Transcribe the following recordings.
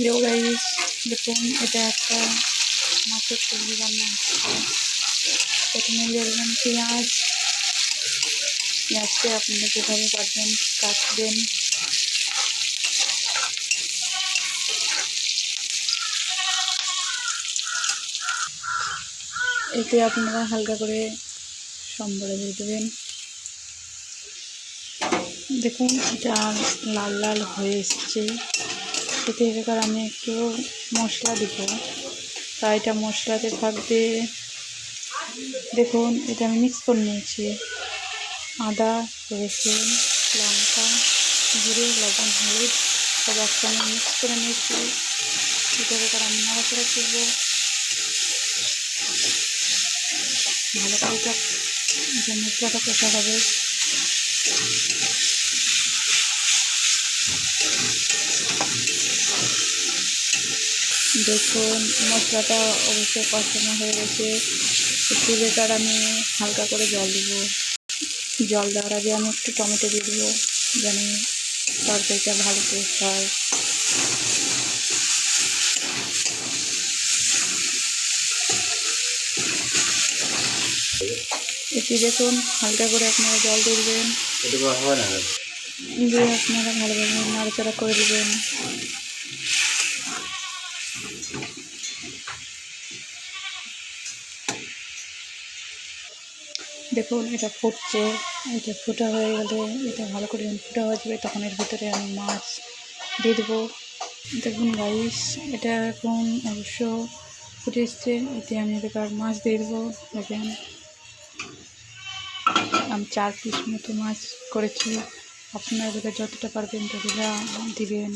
Hello guys, দেখুন এটা একটা মাছের তরকারি রান্না হচ্ছে। প্রথমে দেবেন পেঁয়াজকে আপনারা যেভাবে কাটবেন কাটবেন। এতে আপনারা হালকা করে সম্বরে দিয়ে দেবেন। দেখুন এটা লাল লাল হয়ে এসছে। এতে এবার আমি একটু মশলা দিব, তাই এটা মশলাতে থাকবে। দেখুন এটা আমি মিক্স করে নিয়েছি, আদা, রসুন, লঙ্কা, জিরে, লবণ, হলুদ সব একসঙ্গে মিক্স করে নিয়েছি। এটাকে এবার আমি নাড়াচাড়া করবো ভালো করে। এটা মশলাটা কষা হবে। দেখুন মশলাটা অবশ্যই কষানো হয়ে গেছে। একটু বেকার আমি হালকা করে জল দেবো। জল দেওয়ার আগে আমি একটু টমেটো দিয়ে দেবো, যেন তরকারিটা ভালো টেস্ট হয়। একটু দেখুন হালকা করে আপনারা জল দিয়ে দেবেন, দিয়ে আপনারা ভালোভাবে নাড়াচাড়া করে দেবেন। দেখুন এটা ফুটছে, এটা ফোটা হয়ে গেলে এটা ভালো করে ফোটা হয়ে যাবে, তখন এর ভিতরে আমি মাছ দিয়ে দেবো। দেখুন গাইস এটা এখন অবশ্য ফুটে এসছে। এতে আমি এবার মাছ দিয়ে দেবো। দেখেন আমি 4 পিস মতো মাছ করেছি, আপনারা এবার যতটা পারবেন ততটা দিবেন।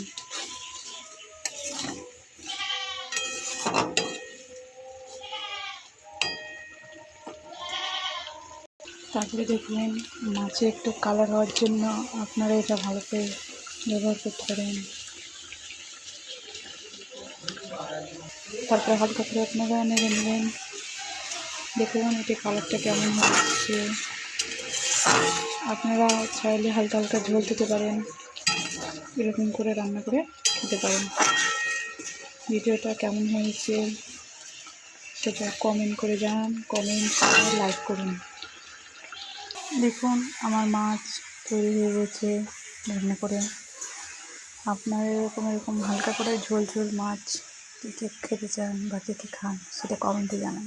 তারপরে দেখবেন মাছে একটু কালার হওয়ার জন্য আপনারা এটা ভালো করে ব্যবহার করতে পারেন। তারপরে হালকা করে আপনারা নেড়ে নেবেন। দেখুন এটি কালারটা কেমন হচ্ছে। আপনারা চাইলে হালকা হালকা ঝোল দিতে পারেন, এরকম করে রান্না করে খেতে পারেন। ভিডিওটা কেমন হয়েছে সেটা কমেন্ট করে জানান, কমেন্ট করে লাইক করুন। দেখুন আমার মাছ তৈরি হয়ে গেছে রান্না করে। আপনারা এরকম হালকা করে ঝোল ঝোল মাছ কে খেতে চান বা কে খান সেটা কমেন্টে জানান।